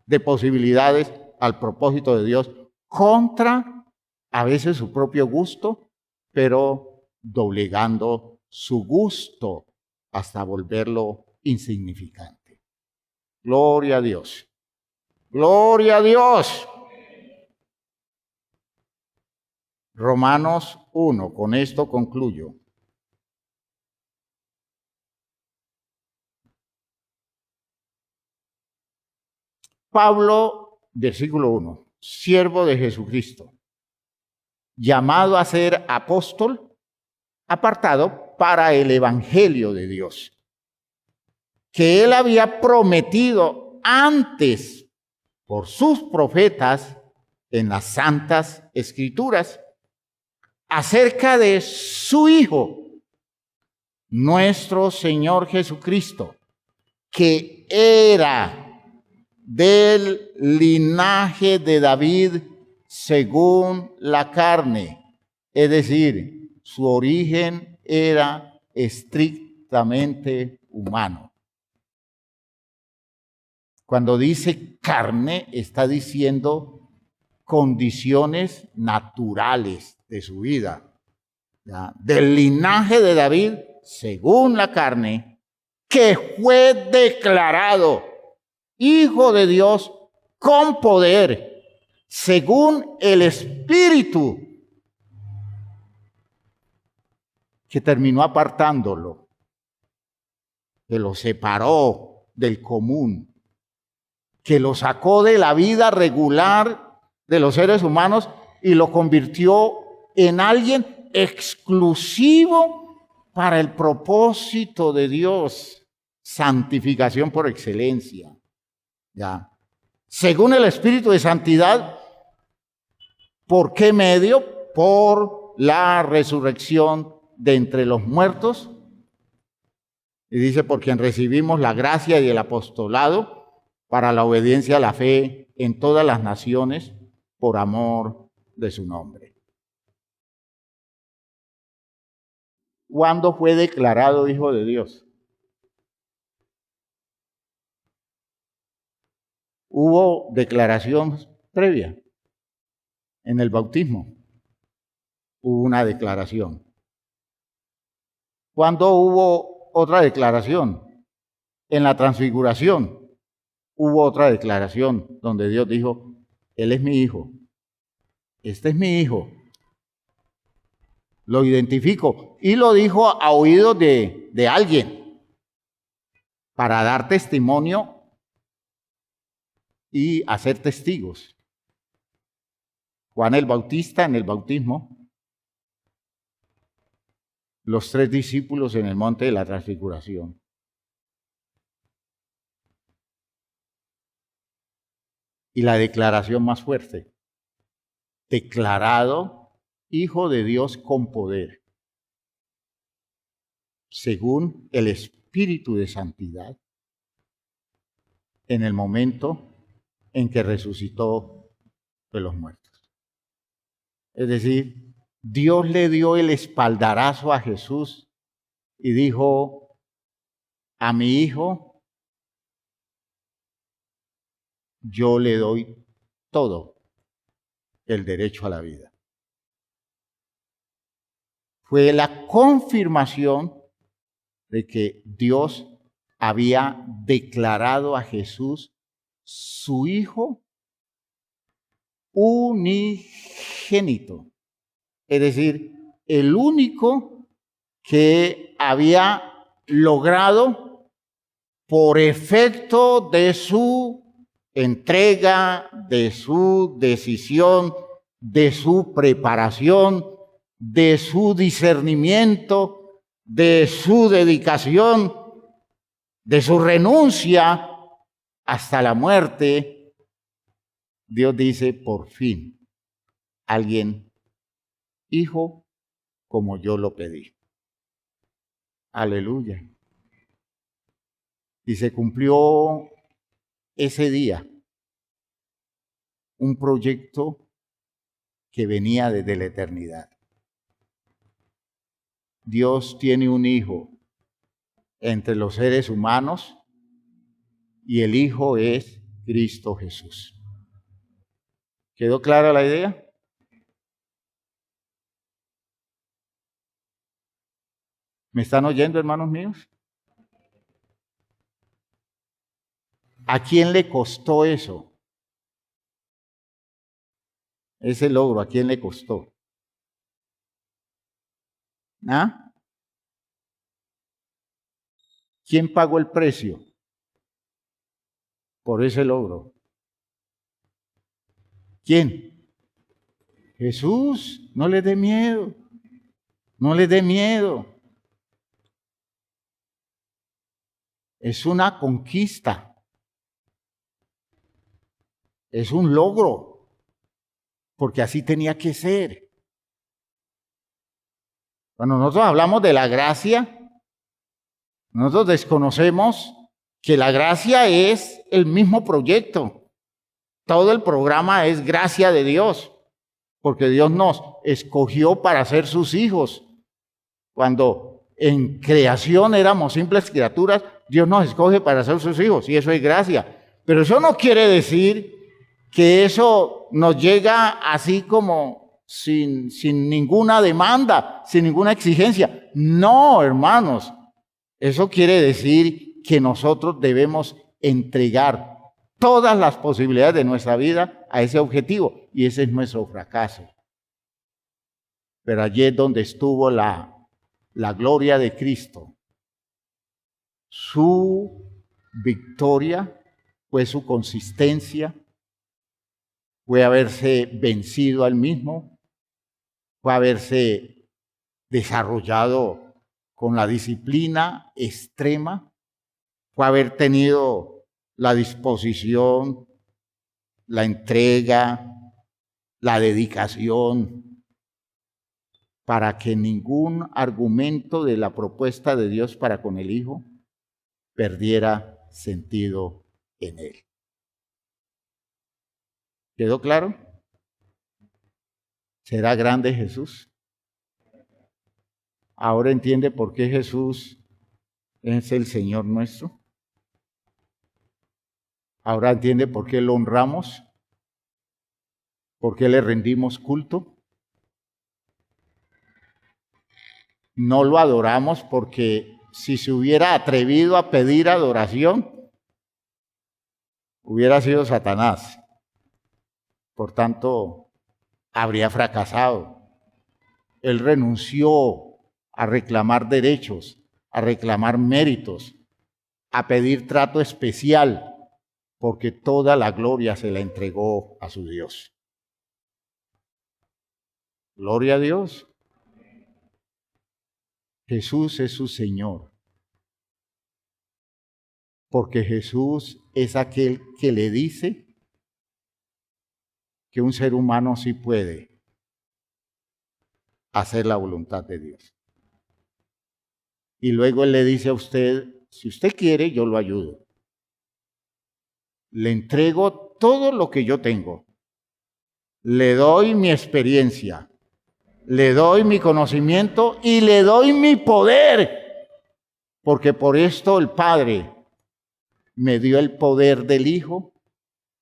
[SPEAKER 1] de posibilidades al propósito de Dios contra a veces su propio gusto, pero doblegando su gusto hasta volverlo insignificante. Gloria a Dios. Gloria a Dios. Romanos 1, con esto concluyo. Pablo, versículo 1, siervo de Jesucristo, llamado a ser apóstol, apartado para el evangelio de Dios, que él había prometido antes por sus profetas en las santas escrituras, acerca de su Hijo, nuestro Señor Jesucristo, que era del linaje de David según la carne, es decir, su origen era estrictamente humano. Cuando dice carne, está diciendo condiciones naturales de su vida. ¿ya?, del linaje de David, según la carne, que fue declarado Hijo de Dios con poder, según el Espíritu, que terminó apartándolo, que lo separó del común, que lo sacó de la vida regular de los seres humanos y lo convirtió en alguien exclusivo para el propósito de Dios, santificación por excelencia. ¿Ya? Según el Espíritu de Santidad, ¿por qué medio? Por la resurrección de entre los muertos. Y dice, por quien recibimos la gracia y el apostolado para la obediencia a la fe en todas las naciones por amor de su nombre. ¿Cuándo fue declarado Hijo de Dios? Hubo declaración previa en el bautismo. Hubo una declaración. ¿Cuándo hubo otra declaración? En la transfiguración hubo otra declaración donde Dios dijo, Él es mi hijo, este es mi hijo. Lo identifico y lo dijo a oídos de alguien para dar testimonio y hacer testigos. Juan el Bautista en el bautismo, los 3 discípulos en el monte de la transfiguración. Y la declaración más fuerte, declarado Hijo de Dios con poder, según el Espíritu de Santidad, en el momento en que resucitó de los muertos. Es decir, Dios le dio el espaldarazo a Jesús y dijo, a mi hijo yo le doy todo el derecho a la vida. Fue la confirmación de que Dios había declarado a Jesús su Hijo unigénito. Es decir, el único que había logrado por efecto de su entrega, de su decisión, de su preparación, de su discernimiento, de su dedicación, de su renuncia hasta la muerte. Dios dice, por fin, alguien, hijo, como yo lo pedí. Aleluya. Y se cumplió ese día un proyecto que venía desde la eternidad. Dios tiene un hijo entre los seres humanos y el hijo es Cristo Jesús. ¿Quedó clara la idea? ¿Me están oyendo, hermanos míos? ¿A quién le costó eso? Ese logro, ¿a quién le costó? ¿Ah? ¿Quién pagó el precio por ese logro? ¿Quién? Jesús. No le dé miedo. No le dé miedo. Es una conquista. Es un logro. Porque así tenía que ser. Cuando nosotros hablamos de la gracia, nosotros desconocemos que la gracia es el mismo proyecto. Todo el programa es gracia de Dios, porque Dios nos escogió para ser sus hijos. Cuando en creación éramos simples criaturas, Dios nos escoge para ser sus hijos, y eso es gracia. Pero eso no quiere decir que eso nos llega así como sin ninguna demanda, sin ninguna exigencia. No, hermanos, eso quiere decir que nosotros debemos entregar todas las posibilidades de nuestra vida a ese objetivo, y ese es nuestro fracaso. Pero allí es donde estuvo la gloria de Cristo. Su victoria fue su consistencia, fue haberse vencido al mismo, fue haberse desarrollado con la disciplina extrema, fue haber tenido la disposición, la entrega, la dedicación, para que ningún argumento de la propuesta de Dios para con el Hijo perdiera sentido en él. ¿Quedó claro? ¿Será grande Jesús? Ahora entiende por qué Jesús es el Señor nuestro. Ahora entiende por qué lo honramos, por qué le rendimos culto. No lo adoramos porque si se hubiera atrevido a pedir adoración, hubiera sido Satanás. Por tanto, habría fracasado. Él renunció a reclamar derechos, a reclamar méritos, a pedir trato especial, porque toda la gloria se la entregó a su Dios. Gloria a Dios. Jesús es su Señor, porque Jesús es aquel que le dice que un ser humano sí puede hacer la voluntad de Dios. Y luego Él le dice a usted, si usted quiere, yo lo ayudo. Le entrego todo lo que yo tengo. Le doy mi experiencia, le doy mi conocimiento y le doy mi poder, porque por esto el Padre me dio el poder del Hijo,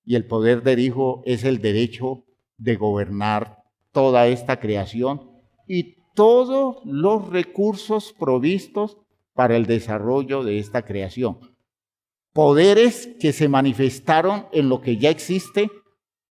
[SPEAKER 1] y el poder del Hijo es el derecho de gobernar toda esta creación y todos los recursos provistos para el desarrollo de esta creación. Poderes que se manifestaron en lo que ya existe,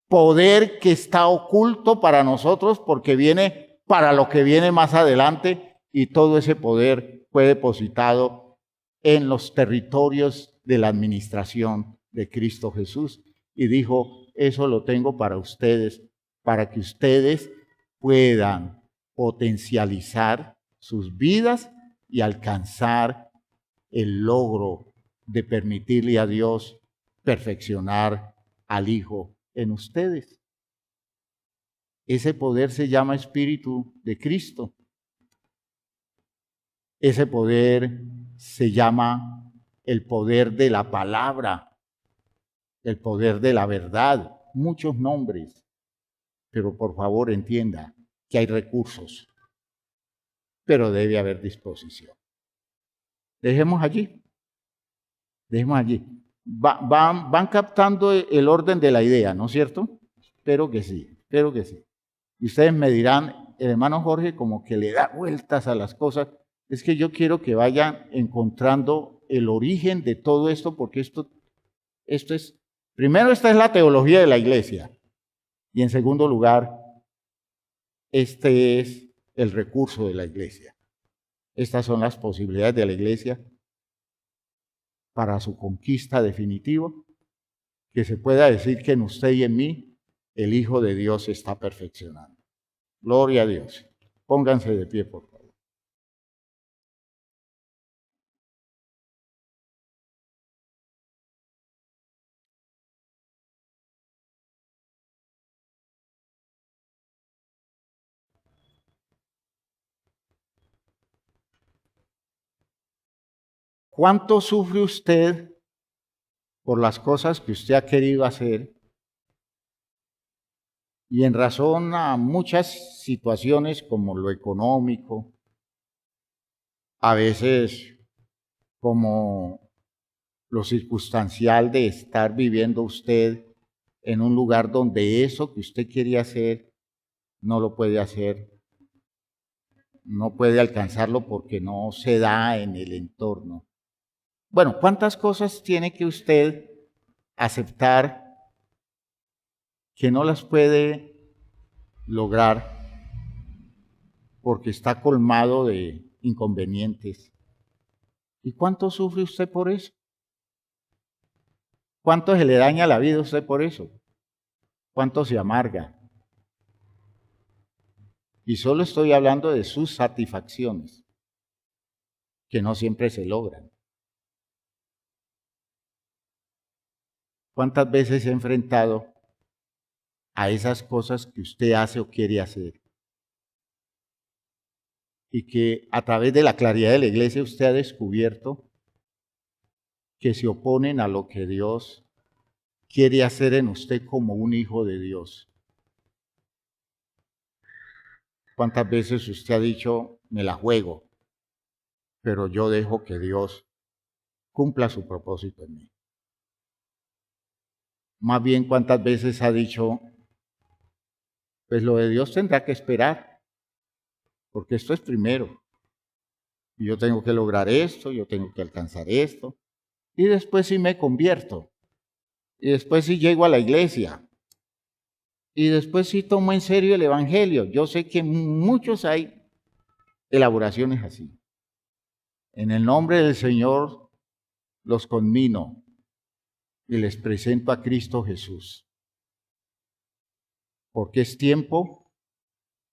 [SPEAKER 1] poder que está oculto para nosotros porque viene para lo que viene más adelante, y todo ese poder fue depositado en los territorios de la administración de Cristo Jesús. Y dijo, eso lo tengo para ustedes, para que ustedes puedan potencializar sus vidas y alcanzar el logro de permitirle a Dios perfeccionar al Hijo en ustedes. Ese poder se llama Espíritu de Cristo. Ese poder se llama el poder de la palabra, el poder de la verdad, muchos nombres. Pero por favor entienda que hay recursos, pero debe haber disposición. Dejemos allí. Van captando el orden de la idea, ¿no es cierto? Espero que sí. Y ustedes me dirán, el hermano Jorge como que le da vueltas a las cosas. Es que yo quiero que vayan encontrando el origen de todo esto, porque esto es, primero, esta es la teología de la iglesia. Y en segundo lugar, este es el recurso de la iglesia. Estas son las posibilidades de la iglesia para su conquista definitiva, que se pueda decir que en usted y en mí el Hijo de Dios se está perfeccionando. Gloria a Dios. Pónganse de pie, por favor. ¿Cuánto sufre usted por las cosas que usted ha querido hacer? Y en razón a muchas situaciones como lo económico, a veces como lo circunstancial de estar viviendo usted en un lugar donde eso que usted quería hacer no lo puede hacer, no puede alcanzarlo porque no se da en el entorno. Bueno, ¿cuántas cosas tiene que usted aceptar que no las puede lograr porque está colmado de inconvenientes? ¿Y cuánto sufre usted por eso? ¿Cuánto se le daña la vida a usted por eso? ¿Cuánto se amarga? Y solo estoy hablando de sus satisfacciones, que no siempre se logran. ¿Cuántas veces se ha enfrentado a esas cosas que usted hace o quiere hacer? Y que a través de la claridad de la iglesia usted ha descubierto que se oponen a lo que Dios quiere hacer en usted como un hijo de Dios. ¿Cuántas veces usted ha dicho, me la juego, pero yo dejo que Dios cumpla su propósito en mí? Más bien, ¿cuántas veces ha dicho, pues lo de Dios tendrá que esperar, porque esto es primero? Y yo tengo que lograr esto, yo tengo que alcanzar esto, y después sí me convierto, y después sí llego a la iglesia, y después sí tomo en serio el evangelio. Yo sé que muchos hay elaboraciones así. En el nombre del Señor los conmino y les presento a Cristo Jesús, porque es tiempo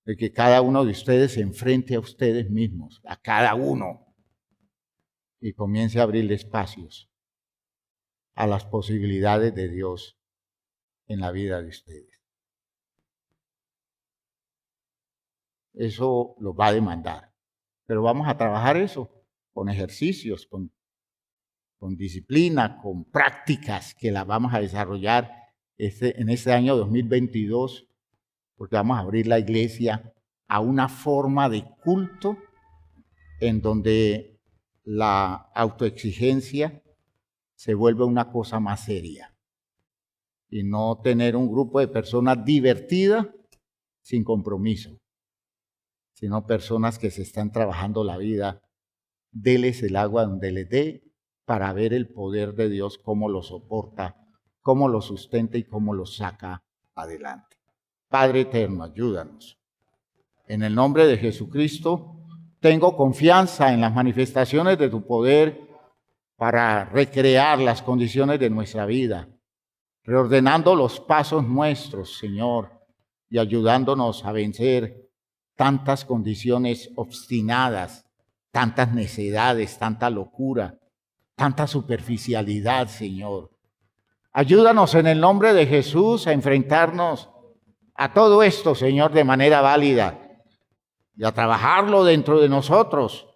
[SPEAKER 1] de que cada uno de ustedes se enfrente a ustedes mismos, a cada uno, y comience a abrirle espacios a las posibilidades de Dios en la vida de ustedes. Eso lo va a demandar, pero vamos a trabajar eso con ejercicios, con disciplina, con prácticas que las vamos a desarrollar en este año 2022, porque vamos a abrir la iglesia a una forma de culto en donde la autoexigencia se vuelve una cosa más seria y no tener un grupo de personas divertidas sin compromiso, sino personas que se están trabajando la vida. Déles el agua donde les dé para ver el poder de Dios, cómo lo soporta, cómo lo sustenta y cómo lo saca adelante. Padre eterno, ayúdanos. En el nombre de Jesucristo, tengo confianza en las manifestaciones de tu poder para recrear las condiciones de nuestra vida, reordenando los pasos nuestros, Señor, y ayudándonos a vencer tantas condiciones obstinadas, tantas necedades, tanta locura, tanta superficialidad, Señor. Ayúdanos en el nombre de Jesús a enfrentarnos a todo esto, Señor, de manera válida y a trabajarlo dentro de nosotros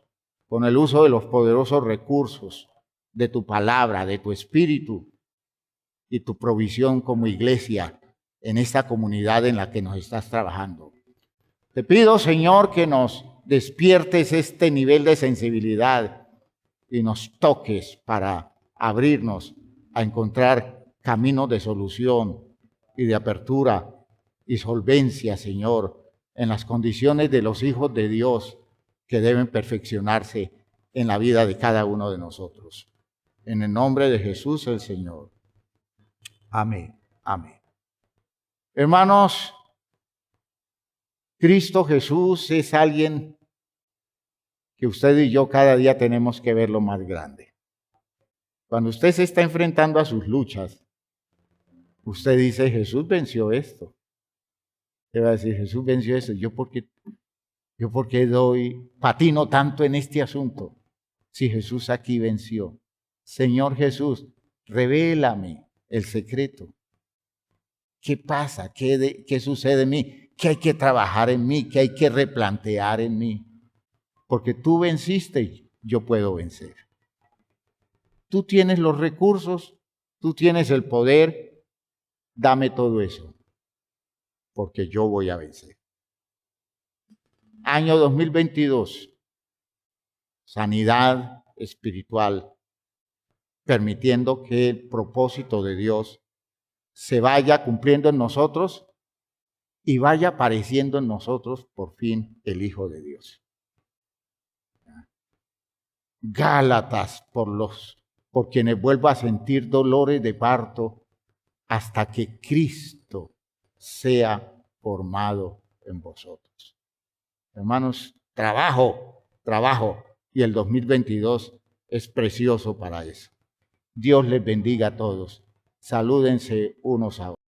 [SPEAKER 1] con el uso de los poderosos recursos de tu palabra, de tu espíritu y tu provisión como iglesia en esta comunidad en la que nos estás trabajando. Te pido, Señor, que nos despiertes este nivel de sensibilidad y nos toques para abrirnos a encontrar caminos de solución y de apertura y solvencia, Señor, en las condiciones de los hijos de Dios que deben perfeccionarse en la vida de cada uno de nosotros. En el nombre de Jesús el Señor. Amén. Amén. Hermanos, Cristo Jesús es alguien que usted y yo cada día tenemos que verlo más grande. Cuando usted se está enfrentando a sus luchas, usted dice, Jesús venció esto. Usted va a decir, Jesús venció esto. ¿Yo por qué patino tanto en este asunto? Si Jesús aquí venció. Señor Jesús, revélame el secreto. ¿Qué pasa? ¿Qué sucede en mí? ¿Qué hay que trabajar en mí? ¿Qué hay que replantear en mí? Porque tú venciste, yo puedo vencer. Tú tienes los recursos, tú tienes el poder, dame todo eso, porque yo voy a vencer. Año 2022, sanidad espiritual, permitiendo que el propósito de Dios se vaya cumpliendo en nosotros y vaya apareciendo en nosotros por fin el Hijo de Dios. Gálatas, por quienes vuelvo a sentir dolores de parto hasta que Cristo sea formado en vosotros. Hermanos, trabajo, y el 2022 es precioso para eso. Dios les bendiga a todos. Salúdense unos a otros.